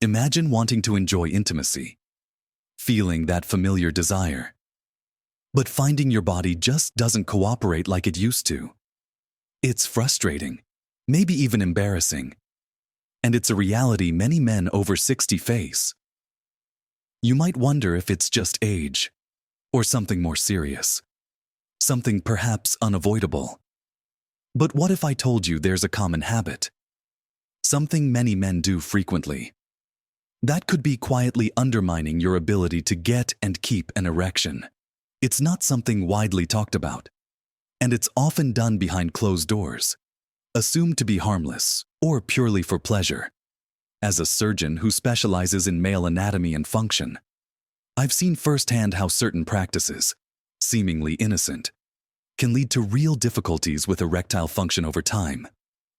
Imagine wanting to enjoy intimacy, feeling that familiar desire, but finding your body just doesn't cooperate like it used to. It's frustrating, maybe even embarrassing, and it's a reality many men over 60 face. You might wonder if it's just age, or something more serious, something perhaps unavoidable. But what if I told you there's a common habit? Something many men do frequently. That could be quietly undermining your ability to get and keep an erection. It's not something widely talked about, and it's often done behind closed doors, assumed to be harmless or purely for pleasure. As a surgeon who specializes in male anatomy and function, I've seen firsthand how certain practices, seemingly innocent, can lead to real difficulties with erectile function over time.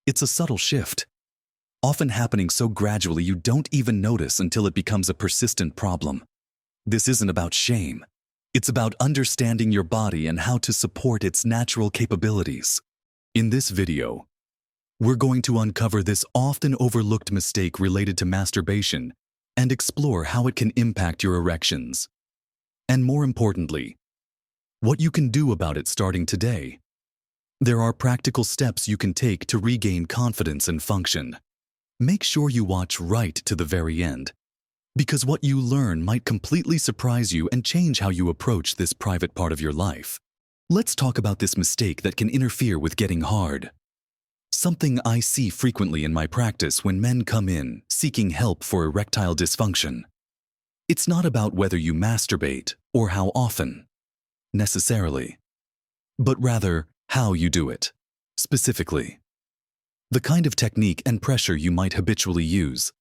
It's a subtle shift, often happening so gradually you don't even notice until it becomes a persistent problem. This isn't about shame. It's about understanding your body and how to support its natural capabilities. In this video, we're going to uncover this often overlooked mistake related to masturbation and explore how it can impact your erections. And more importantly, what you can do about it starting today. There are practical steps you can take to regain confidence and function. Make sure you watch right to the very end, because what you learn might completely surprise you and change how you approach this private part of your life. Let's talk about this mistake that can interfere with getting hard. Something I see frequently in my practice when men come in seeking help for erectile dysfunction. It's not about whether you masturbate or how often, necessarily, but rather how you do it, specifically. The kind of technique and pressure you might habitually use.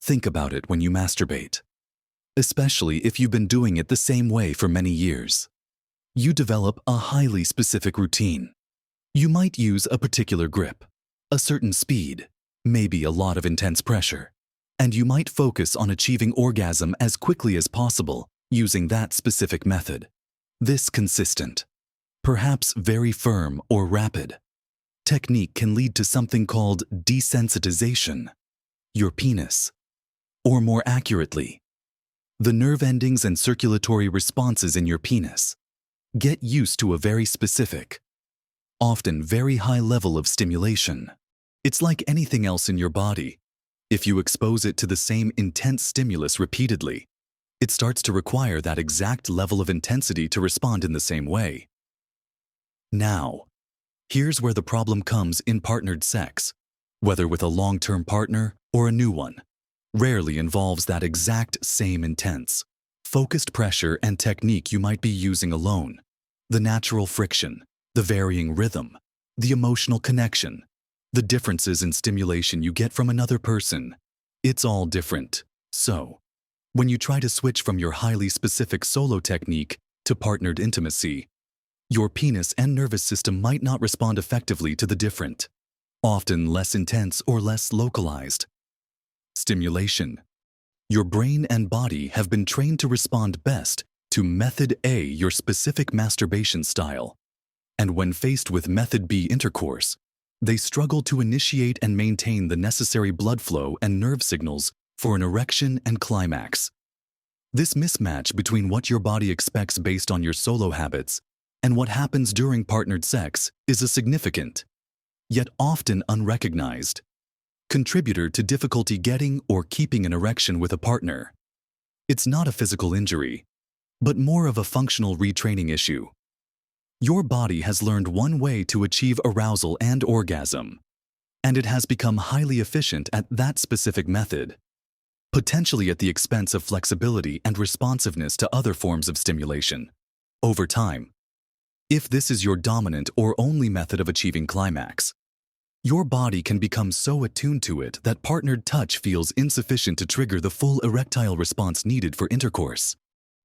Think about it when you masturbate, especially if you've been doing it the same way for many years. You develop a highly specific routine. You might use a particular grip, a certain speed, maybe a lot of intense pressure, and you might focus on achieving orgasm as quickly as possible using that specific method. This consistent, perhaps very firm or rapid, technique can lead to something called desensitization. Your penis, or more accurately, the nerve endings and circulatory responses in your penis, get used to a very specific, often very high level of stimulation. It's like anything else in your body. If you expose it to the same intense stimulus repeatedly, it starts to require that exact level of intensity to respond in the same way. Now, here's where the problem comes in partnered sex, whether with a long-term partner or a new one. Rarely involves that exact same intense, focused pressure and technique you might be using alone. The natural friction, the varying rhythm, the emotional connection, the differences in stimulation you get from another person. It's all different. So, when you try to switch from your highly specific solo technique to partnered intimacy, your penis and nervous system might not respond effectively to the different, often less intense or less localized, stimulation. Your brain and body have been trained to respond best to Method A, your specific masturbation style. And when faced with Method B intercourse, they struggle to initiate and maintain the necessary blood flow and nerve signals for an erection and climax. This mismatch between what your body expects based on your solo habits and what happens during partnered sex is a significant, yet often unrecognized, contributor to difficulty getting or keeping an erection with a partner. It's not a physical injury, but more of a functional retraining issue. Your body has learned one way to achieve arousal and orgasm, and it has become highly efficient at that specific method, potentially at the expense of flexibility and responsiveness to other forms of stimulation. Over time, if this is your dominant or only method of achieving climax, your body can become so attuned to it that partnered touch feels insufficient to trigger the full erectile response needed for intercourse.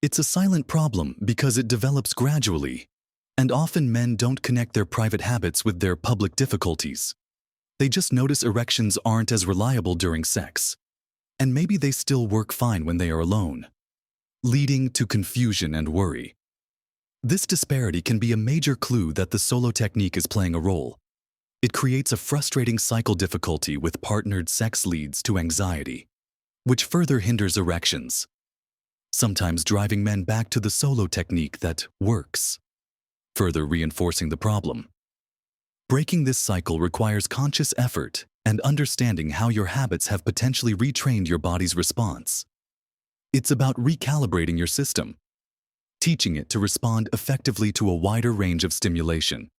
It's a silent problem because it develops gradually, and often men don't connect their private habits with their public difficulties. They just notice erections aren't as reliable during sex, and maybe they still work fine when they are alone, leading to confusion and worry. This disparity can be a major clue that the solo technique is playing a role. It creates a frustrating cycle. Difficulty with partnered sex leads to anxiety, which further hinders erections, sometimes driving men back to the solo technique that works, further reinforcing the problem. Breaking this cycle requires conscious effort and understanding how your habits have potentially retrained your body's response. It's about recalibrating your system, teaching it to respond effectively to a wider range of stimulation,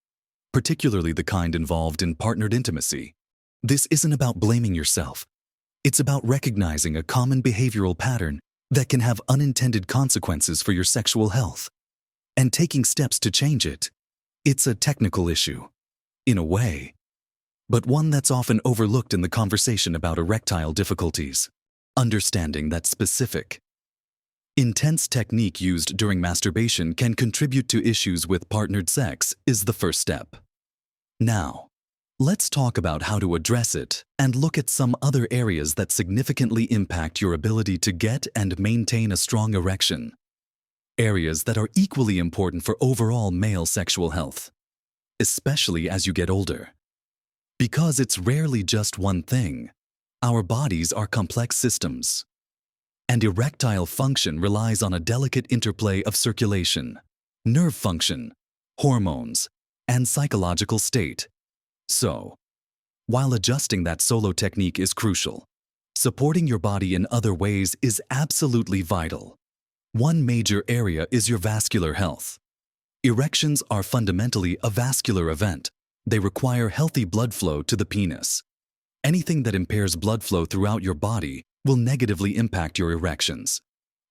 particularly the kind involved in partnered intimacy. This isn't about blaming yourself. It's about recognizing a common behavioral pattern that can have unintended consequences for your sexual health and taking steps to change it. It's a technical issue, in a way, but one that's often overlooked in the conversation about erectile difficulties. Understanding that specific, intense technique used during masturbation can contribute to issues with partnered sex is the first step. Now, let's talk about how to address it and look at some other areas that significantly impact your ability to get and maintain a strong erection. Areas that are equally important for overall male sexual health, especially as you get older. Because it's rarely just one thing. Our bodies are complex systems, and erectile function relies on a delicate interplay of circulation, nerve function, hormones, and psychological state. So, while adjusting that solo technique is crucial, supporting your body in other ways is absolutely vital. One major area is your vascular health. Erections are fundamentally a vascular event. They require healthy blood flow to the penis. Anything that impairs blood flow throughout your body will negatively impact your erections.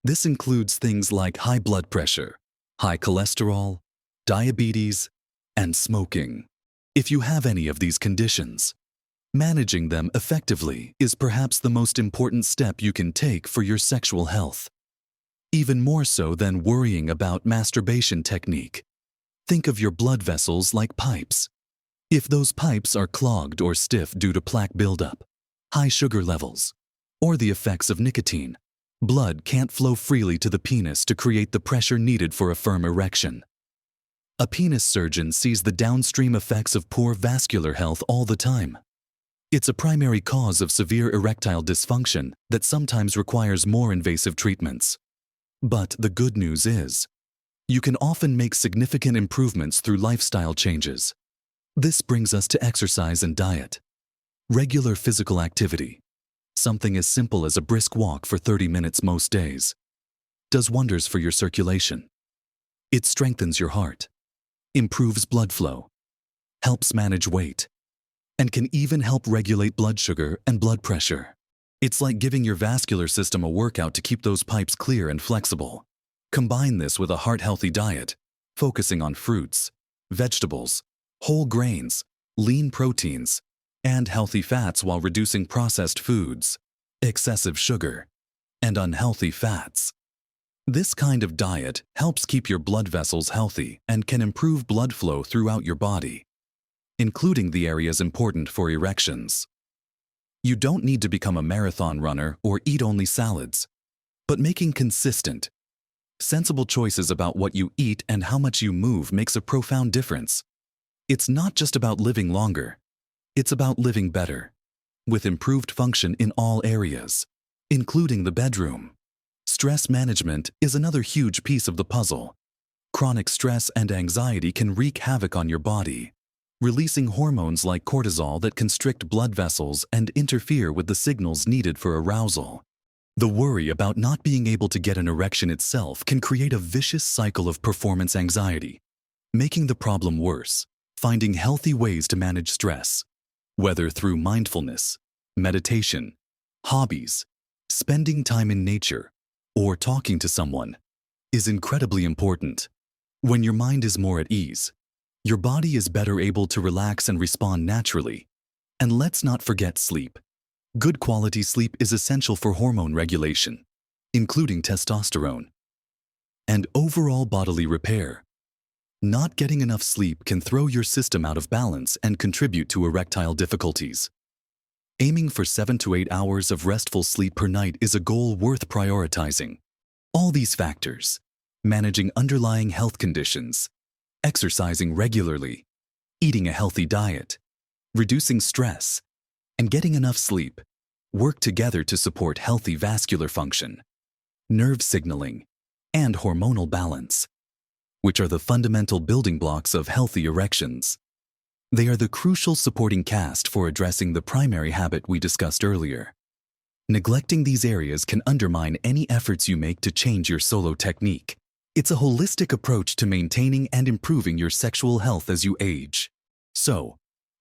This includes things like high blood pressure, high cholesterol, diabetes, and smoking. If you have any of these conditions, managing them effectively is perhaps the most important step you can take for your sexual health. Even more so than worrying about masturbation technique. Think of your blood vessels like pipes. If those pipes are clogged or stiff due to plaque buildup, high sugar levels, or the effects of nicotine, blood can't flow freely to the penis to create the pressure needed for a firm erection. A penis surgeon sees the downstream effects of poor vascular health all the time. It's a primary cause of severe erectile dysfunction that sometimes requires more invasive treatments. But the good news is, you can often make significant improvements through lifestyle changes. This brings us to exercise and diet. Regular physical activity, something as simple as a brisk walk for 30 minutes most days, does wonders for your circulation. It strengthens your heart, improves blood flow, helps manage weight, and can even help regulate blood sugar and blood pressure. It's like giving your vascular system a workout to keep those pipes clear and flexible. Combine this with a heart-healthy diet, focusing on fruits, vegetables, whole grains, lean proteins, and healthy fats while reducing processed foods, excessive sugar, and unhealthy fats. This kind of diet helps keep your blood vessels healthy and can improve blood flow throughout your body, including the areas important for erections. You don't need to become a marathon runner or eat only salads, but making consistent, sensible choices about what you eat and how much you move makes a profound difference. It's not just about living longer, it's about living better, with improved function in all areas, including the bedroom. Stress management is another huge piece of the puzzle. Chronic stress and anxiety can wreak havoc on your body, releasing hormones like cortisol that constrict blood vessels and interfere with the signals needed for arousal. The worry about not being able to get an erection itself can create a vicious cycle of performance anxiety, making the problem worse. Finding healthy ways to manage stress, whether through mindfulness, meditation, hobbies, spending time in nature, or talking to someone, is incredibly important. When your mind is more at ease, your body is better able to relax and respond naturally. And let's not forget sleep. Good quality sleep is essential for hormone regulation, including testosterone, and overall bodily repair. Not getting enough sleep can throw your system out of balance and contribute to erectile difficulties. Aiming for 7 to 8 hours of restful sleep per night is a goal worth prioritizing. All these factors, managing underlying health conditions, exercising regularly, eating a healthy diet, reducing stress, and getting enough sleep, work together to support healthy vascular function, nerve signaling, and hormonal balance, which are the fundamental building blocks of healthy erections. They are the crucial supporting cast for addressing the primary habit we discussed earlier. Neglecting these areas can undermine any efforts you make to change your solo technique. It's a holistic approach to maintaining and improving your sexual health as you age. So,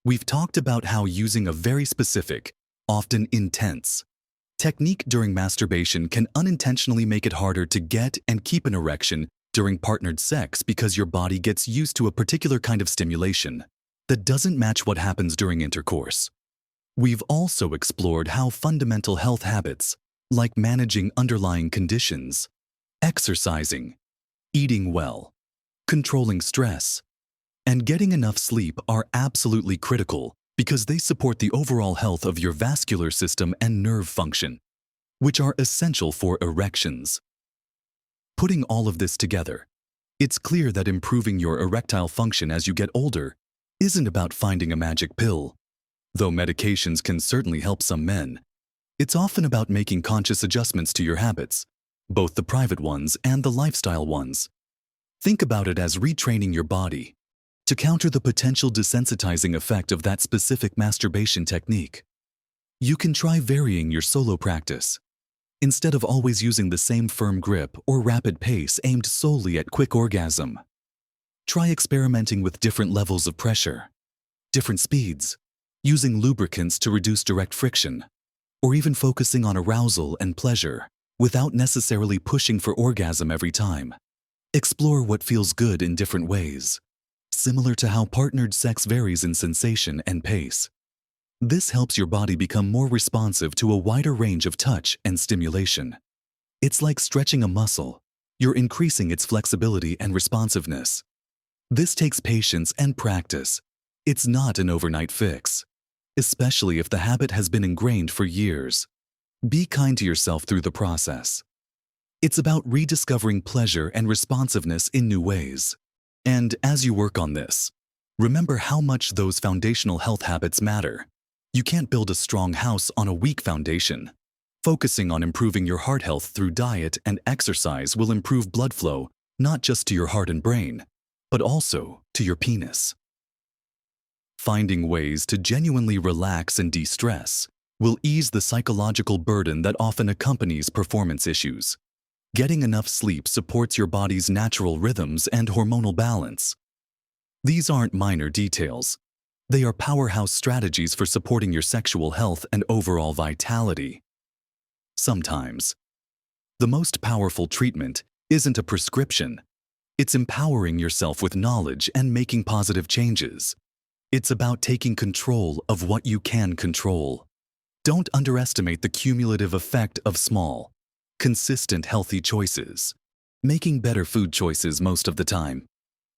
we've talked about how using a very specific, often intense, technique during masturbation can unintentionally make it harder to get and keep an erection during partnered sex because your body gets used to a particular kind of stimulation that doesn't match what happens during intercourse. We've also explored how fundamental health habits, like managing underlying conditions, exercising, eating well, controlling stress, and getting enough sleep are absolutely critical because they support the overall health of your vascular system and nerve function, which are essential for erections. Putting all of this together, it's clear that improving your erectile function as you get older isn't about finding a magic pill. Though medications can certainly help some men, it's often about making conscious adjustments to your habits, both the private ones and the lifestyle ones. Think about it as retraining your body to counter the potential desensitizing effect of that specific masturbation technique. You can try varying your solo practice. Instead of always using the same firm grip or rapid pace aimed solely at quick orgasm, try experimenting with different levels of pressure, different speeds, using lubricants to reduce direct friction, or even focusing on arousal and pleasure without necessarily pushing for orgasm every time. Explore what feels good in different ways, similar to how partnered sex varies in sensation and pace. This helps your body become more responsive to a wider range of touch and stimulation. It's like stretching a muscle. You're increasing its flexibility and responsiveness. This takes patience and practice. It's not an overnight fix, especially if the habit has been ingrained for years. Be kind to yourself through the process. It's about rediscovering pleasure and responsiveness in new ways. And as you work on this, remember how much those foundational health habits matter. You can't build a strong house on a weak foundation. Focusing on improving your heart health through diet and exercise will improve blood flow, not just to your heart and brain, but also to your penis. Finding ways to genuinely relax and de-stress will ease the psychological burden that often accompanies performance issues. Getting enough sleep supports your body's natural rhythms and hormonal balance. These aren't minor details. They are powerhouse strategies for supporting your sexual health and overall vitality. Sometimes, the most powerful treatment isn't a prescription. It's empowering yourself with knowledge and making positive changes. It's about taking control of what you can control. Don't underestimate the cumulative effect of small, consistent healthy choices. Making better food choices most of the time.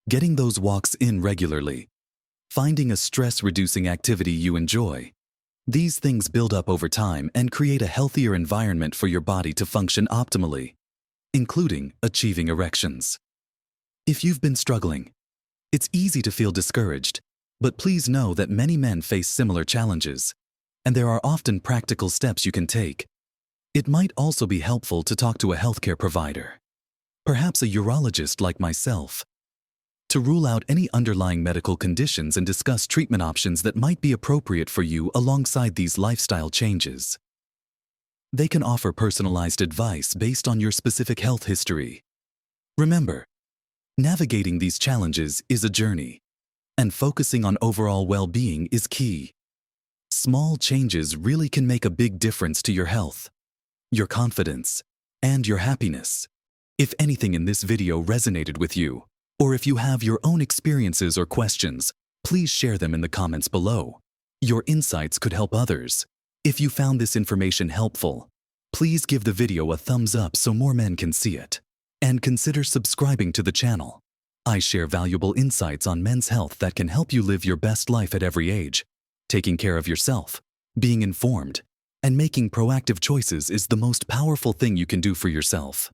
Getting those walks in regularly. Finding a stress-reducing activity you enjoy. These things build up over time and create a healthier environment for your body to function optimally, including achieving erections. If you've been struggling, it's easy to feel discouraged, but please know that many men face similar challenges, and there are often practical steps you can take. It might also be helpful to talk to a healthcare provider, perhaps a urologist like myself, to rule out any underlying medical conditions and discuss treatment options that might be appropriate for you alongside these lifestyle changes. They can offer personalized advice based on your specific health history. Remember, navigating these challenges is a journey, and focusing on overall well-being is key. Small changes really can make a big difference to your health, your confidence, and your happiness. If anything in this video resonated with you, or if you have your own experiences or questions, please share them in the comments below. Your insights could help others. If you found this information helpful, please give the video a thumbs up so more men can see it. And consider subscribing to the channel. I share valuable insights on men's health that can help you live your best life at every age. Taking care of yourself, being informed, and making proactive choices is the most powerful thing you can do for yourself.